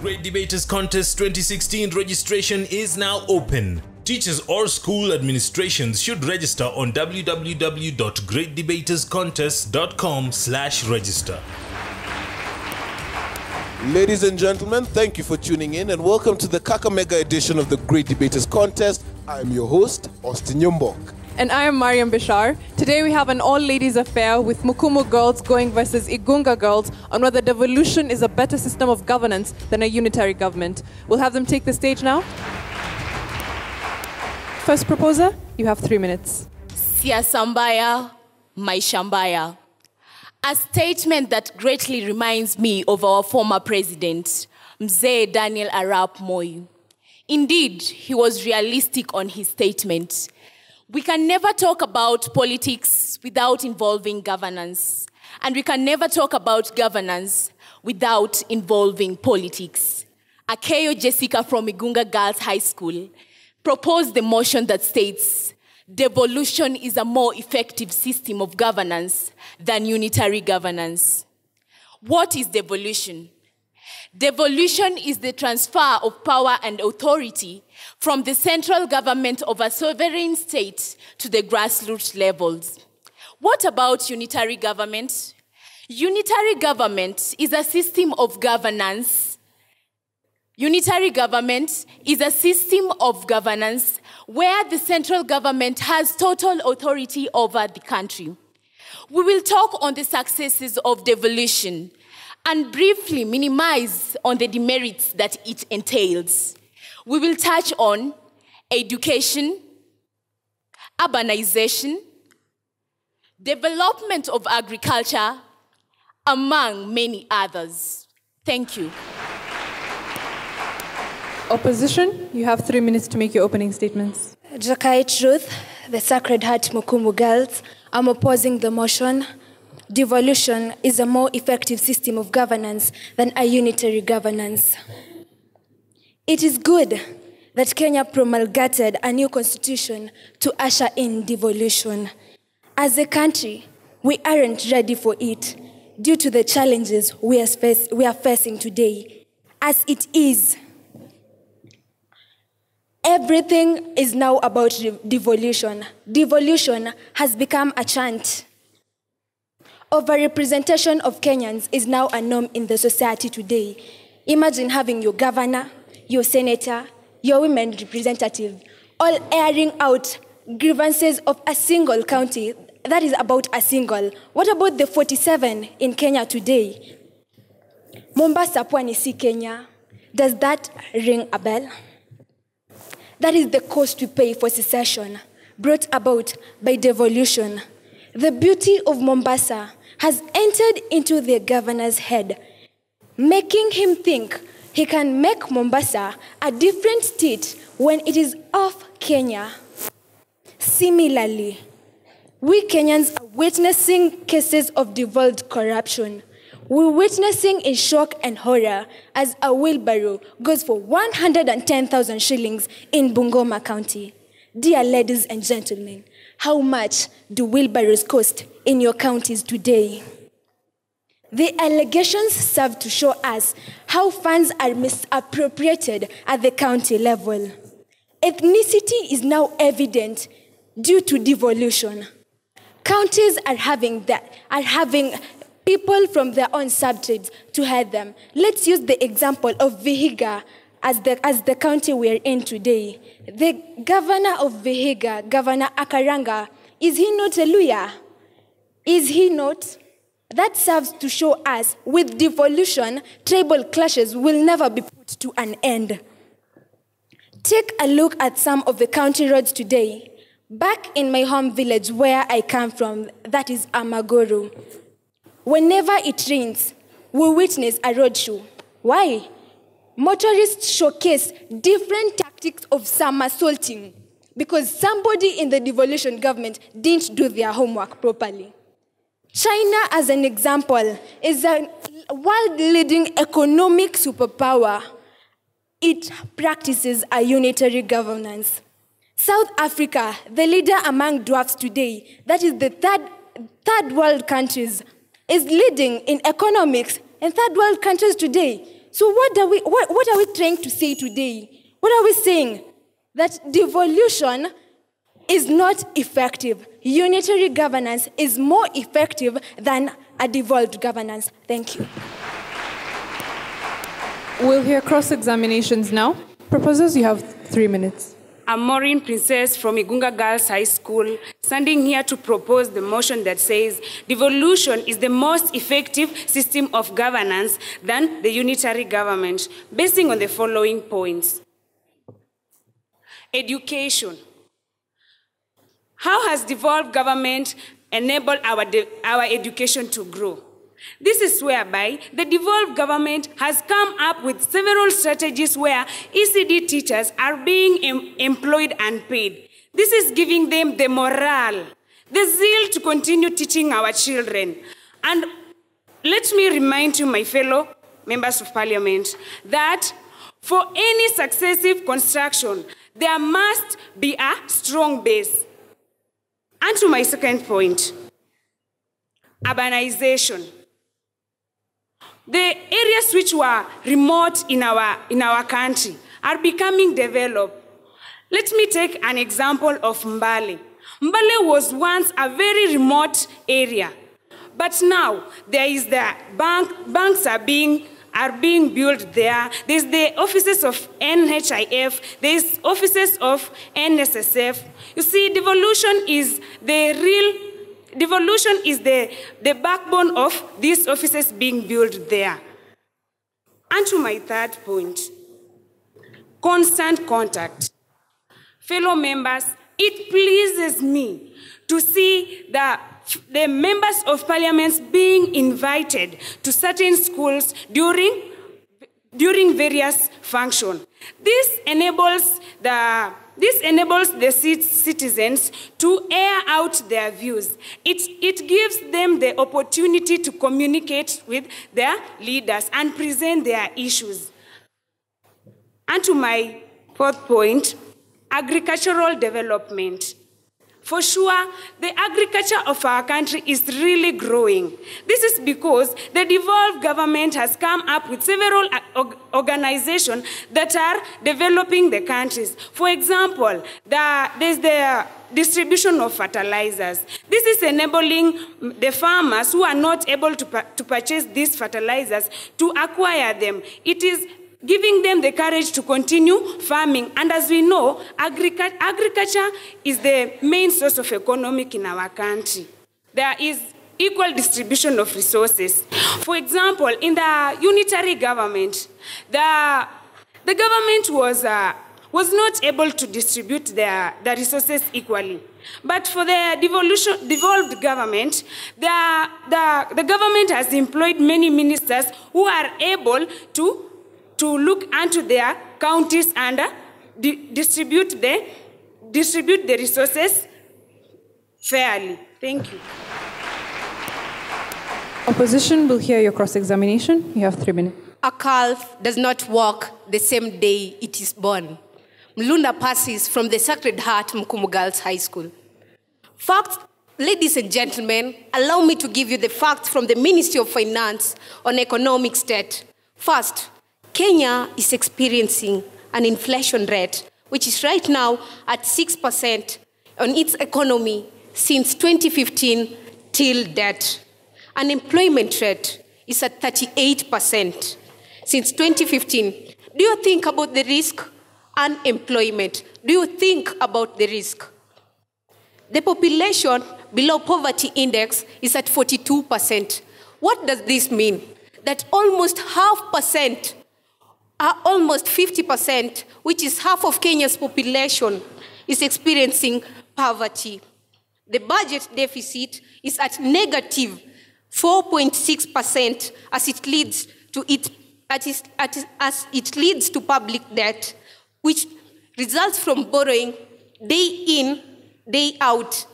Great Debaters Contest 2016 registration is now open. Teachers or school administrations should register on www.greatdebaterscontest.com/register. Ladies and gentlemen, thank you for tuning in and welcome to the Kakamega edition of the Great Debaters Contest. I'm your host, Austin Yumbok. And I am Mariam Bashar. Today we have an all-ladies affair with Mukumu girls going versus Igunga girls on whether devolution is a better system of governance than a unitary government. We'll have them take the stage now. First proposer, you have 3 minutes. Siasa mbaya, maisha mbaya. A statement that greatly reminds me of our former president, Mzee Daniel Arap Moi. Indeed, he was realistic on his statement. We can never talk about politics without involving governance. And we can never talk about governance without involving politics. Akeyo Jessica from Igunga Girls High School proposed the motion that states, devolution is a more effective system of governance than unitary governance. What is devolution? Devolution is the transfer of power and authority from the central government of a sovereign state to the grassroots levels. What about unitary government? Unitary government is a system of governance. Unitary government is a system of governance where the central government has total authority over the country. We will talk on the successes of devolution and briefly minimize on the demerits that it entails. We will touch on education, urbanization, development of agriculture, among many others. Thank you. Opposition, you have 3 minutes to make your opening statements. Jakai Truth, the Sacred Heart Mukumu Girls, I'm opposing the motion. Devolution is a more effective system of governance than a unitary governance. It is good that Kenya promulgated a new constitution to usher in devolution. As a country, we aren't ready for it due to the challenges we are facing today. As it is, everything is now about devolution. Devolution has become a chant. Overrepresentation of Kenyans is now a norm in the society today. Imagine having your governor, your senator, your women representative, all airing out grievances of a single county. That is about a single. What about the 47 in Kenya today? Mombasa, Pwani, si Kenya. Does that ring a bell? That is the cost we pay for secession, brought about by devolution. The beauty of Mombasa has entered into the governor's head, making him think he can make Mombasa a different state when it is off Kenya. Similarly, we Kenyans are witnessing cases of devolved corruption. We're witnessing in shock and horror as a wheelbarrow goes for 110,000 shillings in Bungoma County. Dear ladies and gentlemen, how much do wheelbarrows cost in your counties today? The allegations serve to show us how funds are misappropriated at the county level. Ethnicity is now evident due to devolution. Counties are having people from their own subtribes to head them. Let's use the example of Vihiga as the county we're in today. The governor of Vihiga, Governor Akaranga, is he not a Luya? Is he not? That serves to show us, with devolution, tribal clashes will never be put to an end. Take a look at some of the county roads today. Back in my home village where I come from, that is Amagoro. Whenever it rains, we witness a roadshow. Why? Motorists showcase different tactics of somersaulting because somebody in the devolution government didn't do their homework properly. China, as an example, is a world-leading economic superpower. It practices a unitary governance. South Africa, the leader among dwarfs today, that is the third world countries, is leading in economics in third world countries today. So what are we trying to say today? What are we saying? That devolution is not effective. Unitary governance is more effective than a devolved governance. Thank you. We'll hear cross-examinations now. Proposers, you have 3 minutes. I'm Maureen Princess from Igunga Girls High School, standing here to propose the motion that says devolution is the most effective system of governance than the unitary government, basing on the following points. Education. How has devolved government enabled our education to grow? This is whereby the devolved government has come up with several strategies where ECD teachers are being employed and paid. This is giving them the morale, the zeal to continue teaching our children. And let me remind you, my fellow members of parliament, that for any successive construction, there must be a strong base. And to my second point, urbanization. The areas which were remote in our country are becoming developed. Let me take an example of Mbale. Mbale was once a very remote area, but now there is the banks are being built there. There's the offices of NHIF, there's offices of NSSF. You see, devolution is the backbone of these offices being built there. And to my third point, constant contact. Fellow members, it pleases me to see the members of parliament being invited to certain schools during various functions. This enables the citizens to air out their views. It gives them the opportunity to communicate with their leaders and present their issues. And to my fourth point, agricultural development. For sure, the agriculture of our country is really growing. This is because the devolved government has come up with several organizations that are developing the countries. For example, there's the distribution of fertilizers. This is enabling the farmers who are not able to purchase these fertilizers to acquire them. It is giving them the courage to continue farming. And as we know, agriculture is the main source of economic in our country. There is equal distribution of resources. For example, in the unitary government, the government was not able to distribute the resources equally. But for the devolved government, the government has employed many ministers who are able to look into their counties and distribute the resources fairly. Thank you. Opposition will hear your cross-examination. You have 3 minutes. A calf does not walk the same day it is born. Mlunda passes from the Sacred Heart Mukumu Girls High School. Facts, ladies and gentlemen, allow me to give you the facts from the Ministry of Finance on economic state. First, Kenya is experiencing an inflation rate, which is right now at 6% on its economy since 2015 till date. Unemployment rate is at 38% since 2015. Do you think about the risk? Unemployment. Do you think about the risk? The population below poverty index is at 42%. What does this mean? That almost 50%, which is half of Kenya's population, is experiencing poverty. The budget deficit is at negative 4.6% as it leads to public debt, which results from borrowing day in, day out.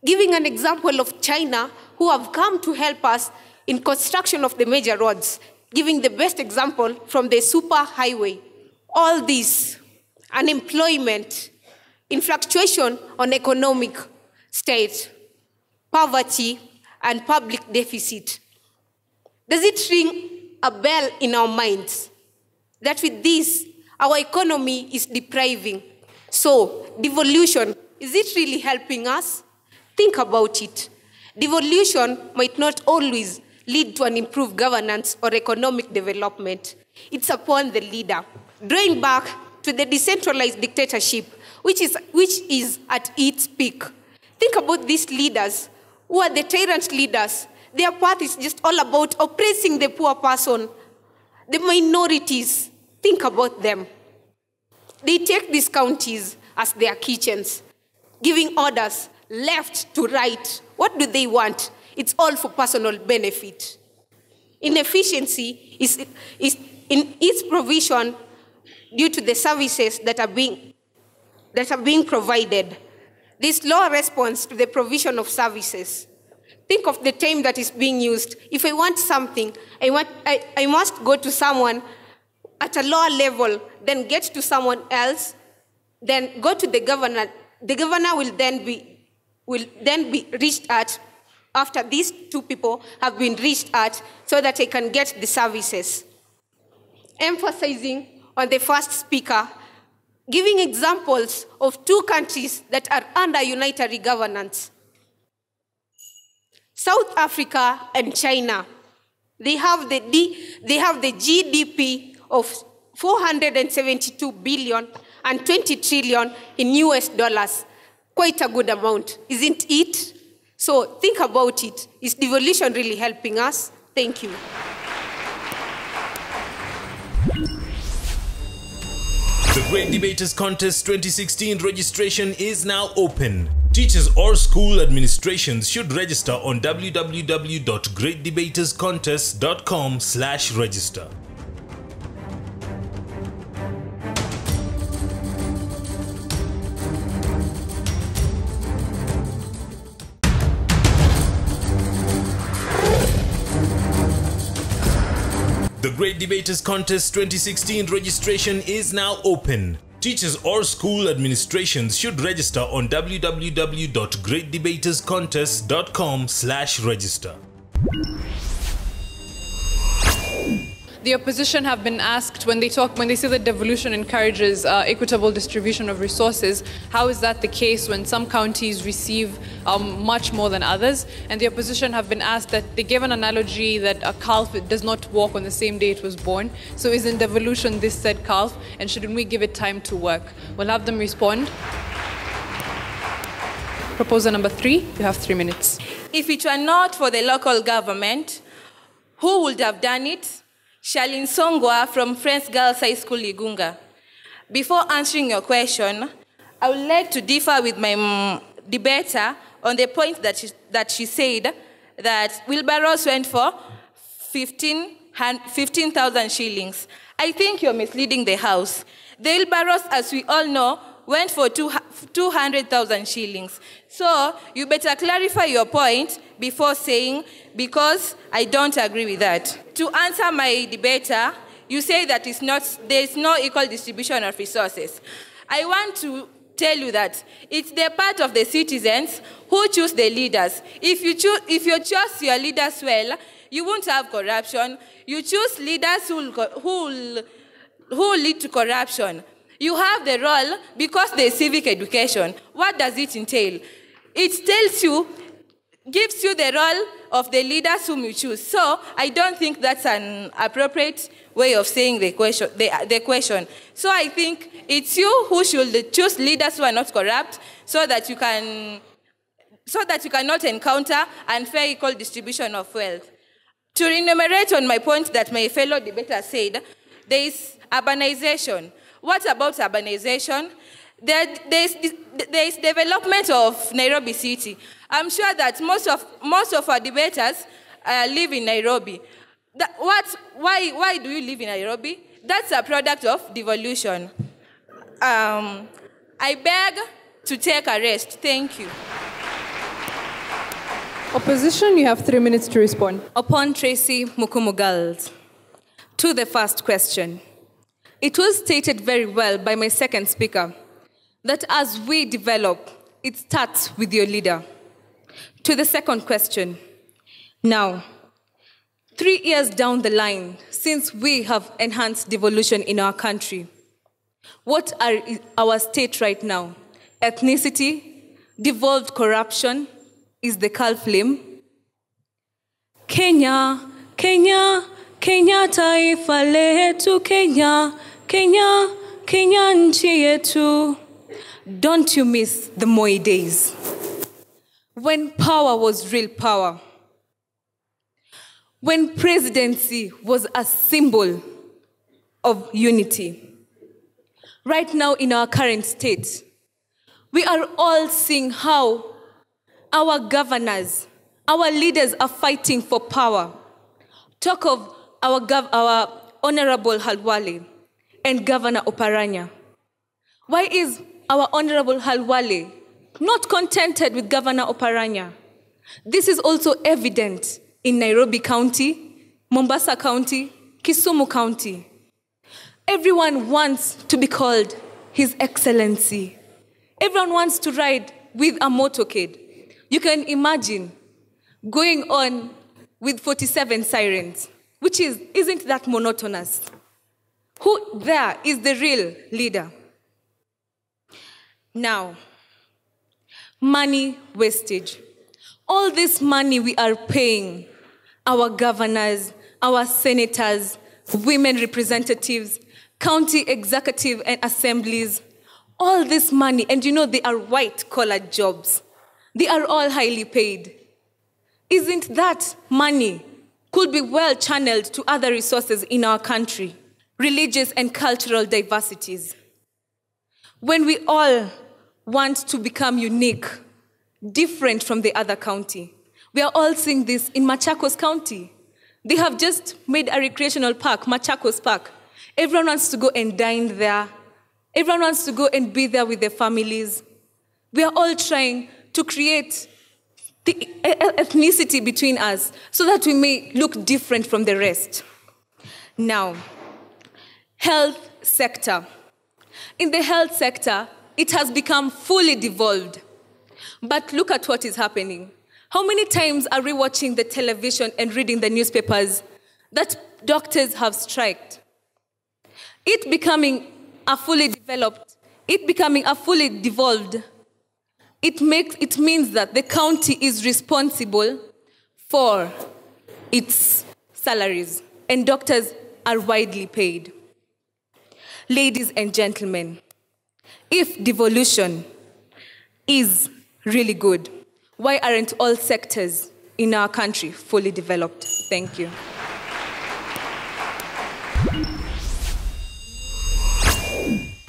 Giving an example of China, who have come to help us in construction of the major roads, giving the best example from the super highway. All this, unemployment, influctuation on economic state, poverty, and public deficit. Does it ring a bell in our minds? that with this, our economy is depriving. So, devolution, is it really helping us? Think about it. Devolution might not always lead to an improved governance or economic development. It's upon the leader. Drawing back to the decentralized dictatorship, which is at its peak. Think about these leaders who are the tyrant leaders. Their path is just all about oppressing the poor person, the minorities. Think about them. They take these counties as their kitchens, giving orders left to right. What do they want? It's all for personal benefit. Inefficiency is in its provision due to the services that are being provided. This low response to the provision of services. Think of the time that is being used. If I want something, I must go to someone at a lower level, then get to someone else, then go to the governor. The governor will then be reached at after these two people have been reached at, so that I can get the services. Emphasizing on the first speaker, giving examples of two countries that are under unitary governance. South Africa and China. They have the GDP of 472 billion and 20 trillion in US dollars. Quite a good amount, isn't it? So think about it. Is devolution really helping us? Thank you. The Great Debaters Contest 2016 registration is now open. Teachers or school administrations should register on www.greatdebaterscontest.com/register. The Great Debaters Contest 2016 registration is now open. Teachers or school administrations should register on www.greatdebaterscontest.com/register. The opposition have been asked when they say that devolution encourages equitable distribution of resources, how is that the case when some counties receive much more than others? And the opposition have been asked that they gave an analogy that a calf does not walk on the same day it was born. So isn't devolution this said calf? And shouldn't we give it time to work? We'll have them respond. Proposal number 3, you have 3 minutes. If it were not for the local government, who would have done it? Charlene Songwa from Friends Girls High School, Igunga. Before answering your question, I would like to differ with my debater on the point that she said that wheelbarrows went for 15,000 shillings. I think you're misleading the House. The wheelbarrows, as we all know, went for 200,000 shillings. So you better clarify your point before saying, because I don't agree with that. To answer my debater, you say that there is no equal distribution of resources. I want to tell you that it's the part of the citizens who choose the leaders. If you choose your leaders well, you won't have corruption. You choose leaders who will lead to corruption. You have the role because there's civic education. What does it entail? It gives you the role of the leaders whom you choose. So I don't think that's an appropriate way of saying the question. So I think it's you who should choose leaders who are not corrupt, so that you cannot encounter unfair equal distribution of wealth. To enumerate on my point that my fellow debater said, there is urbanization. What about urbanization? There is development of Nairobi City. I'm sure that most of our debaters live in Nairobi. Why do you live in Nairobi? That's a product of devolution. I beg to take a rest. Thank you. Opposition, you have 3 minutes to respond. Upon Tracy Mukumu Girls, to the first question. It was stated very well by my second speaker that as we develop, it starts with your leader. To the second question. Now, 3 years down the line, since we have enhanced devolution in our country, what are our state right now? Ethnicity, devolved corruption is the coal flame. Kenya, Kenya, Kenya taifa letu, Kenya, Kenya, Kenya nchi yetu. Don't you miss the Moi days? When power was real power. When presidency was a symbol of unity. Right now in our current state, we are all seeing how our governors, our leaders are fighting for power. Talk of our Honorable Halwale and Governor Oparanya. Why is our Honorable Halwale not contented with Governor Oparanya? This is also evident in Nairobi County, Mombasa County, Kisumu County. Everyone wants to be called His Excellency. Everyone wants to ride with a motorcade. You can imagine going on with 47 sirens, which isn't that monotonous? Who there is the real leader? Now, money wastage. All this money we are paying our governors, our senators, women representatives, county executive and assemblies, all this money, and you know they are white-collar jobs. They are all highly paid. Isn't that money could be well channeled to other resources in our country, religious and cultural diversities? When we all want to become unique, different from the other county, we are all seeing this in Machakos County. They have just made a recreational park, Machakos Park. Everyone wants to go and dine there. Everyone wants to go and be there with their families. We are all trying to create the ethnicity between us so that we may look different from the rest. Now, health sector. In the health sector, it has become fully devolved. But look at what is happening. How many times are we watching the television and reading the newspapers that doctors have striked? It becoming a fully developed, it becoming a fully devolved, it means that the county is responsible for its salaries, and doctors are widely paid. Ladies and gentlemen, if devolution is really good, why aren't all sectors in our country fully developed? Thank you.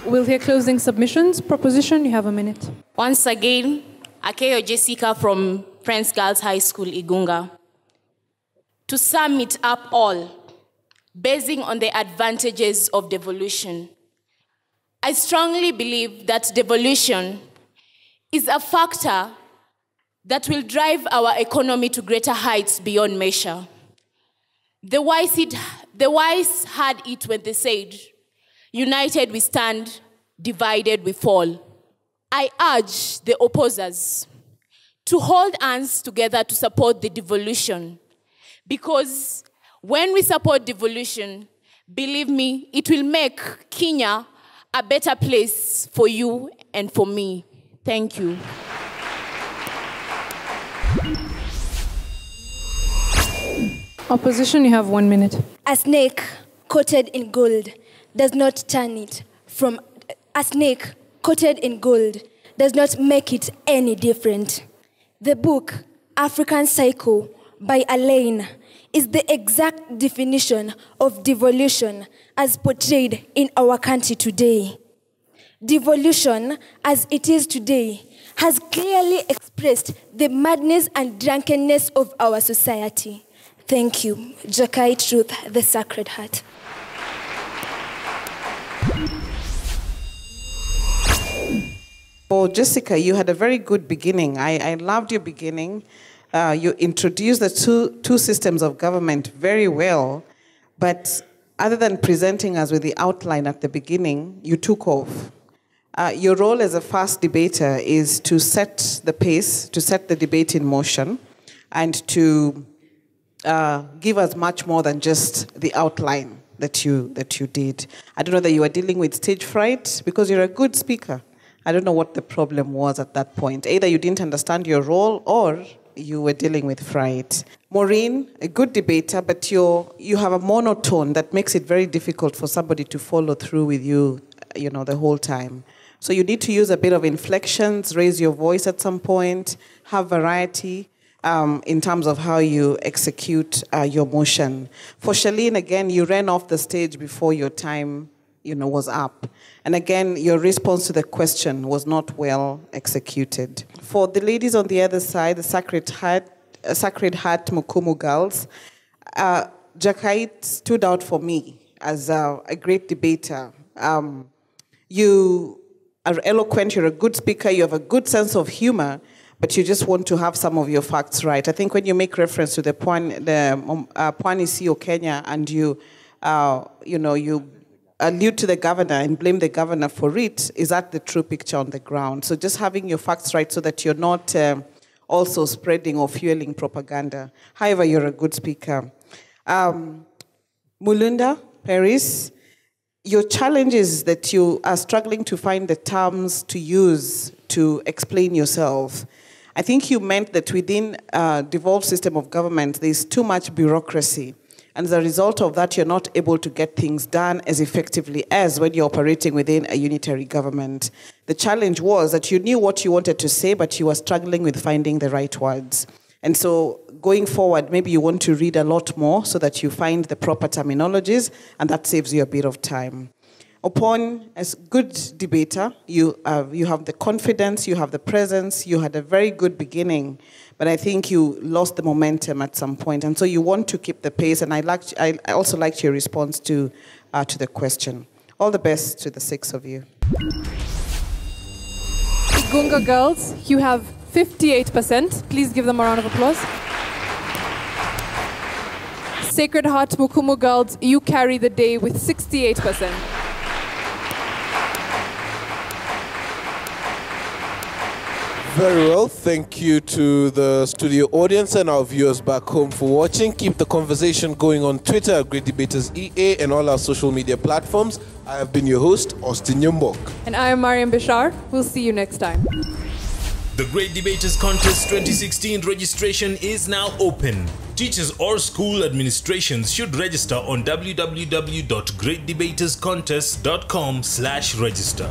We'll hear closing submissions. Proposition, you have a minute. Once again, Akeyo Jessica from Friends Girls High School, Igunga. To sum it up all, basing on the advantages of devolution, I strongly believe that devolution is a factor that will drive our economy to greater heights beyond measure. The wise had it when they said, united we stand, divided we fall. I urge the opposers to hold hands together to support the devolution, because when we support devolution, believe me, it will make Kenya a better place for you and for me. Thank you. Opposition, you have 1 minute. A snake coated in gold does not turn it from a snake coated in gold does not make it any different. The book African Cycle by Alain is the exact definition of devolution as portrayed in our country today. Devolution, as it is today, has clearly expressed the madness and drunkenness of our society. Thank you. Jakai Truth, the Sacred Heart. Well, Jessica, you had a very good beginning. I loved your beginning. You introduced the two systems of government very well, but other than presenting us with the outline at the beginning, you took off. Your role as a fast debater is to set the pace, to set the debate in motion, and to give us much more than just the outline that you did. I don't know that you were dealing with stage fright because you're a good speaker. I don't know what the problem was at that point. Either you didn't understand your role or you were dealing with fright. Maureen, a good debater, but you have a monotone that makes it very difficult for somebody to follow through with you, the whole time. So you need to use a bit of inflections, raise your voice at some point, have variety in terms of how you execute your motion. For Charlene, again, you ran off the stage before your time was up. And again, your response to the question was not well executed. For the ladies on the other side, the Sacred Heart Mukumu girls, Jakait stood out for me as a great debater. You are eloquent, you're a good speaker, you have a good sense of humor, but you just want to have some of your facts right. I think when you make reference to the Pwani Sio Kenya and you allude to the governor and blame the governor for it, is that the true picture on the ground? So just having your facts right so that you're not also spreading or fueling propaganda. However, you're a good speaker. Mulunda, Paris, your challenge is that you are struggling to find the terms to use to explain yourself. I think you meant that within a devolved system of government, there's too much bureaucracy. And as a result of that, you're not able to get things done as effectively as when you're operating within a unitary government. The challenge was that you knew what you wanted to say, but you were struggling with finding the right words. And so going forward, maybe you want to read a lot more so that you find the proper terminologies, and that saves you a bit of time. Upon, as good debater, you have the confidence, you have the presence, you had a very good beginning, but I think you lost the momentum at some point, and so you want to keep the pace, and I also liked your response to the question. All the best to the 6 of you. Igunga girls, you have 58%. Please give them a round of applause. Sacred Heart Mukumu girls, you carry the day with 68%. Very well. Thank you to the studio audience and our viewers back home for watching. Keep the conversation going on Twitter at Great Debaters EA and all our social media platforms. I have been your host, Austin Yumbok. And I am Mariam Bashar. We'll see you next time. The Great Debaters Contest 2016 registration is now open. Teachers or school administrations should register on www.greatdebaterscontest.com/register.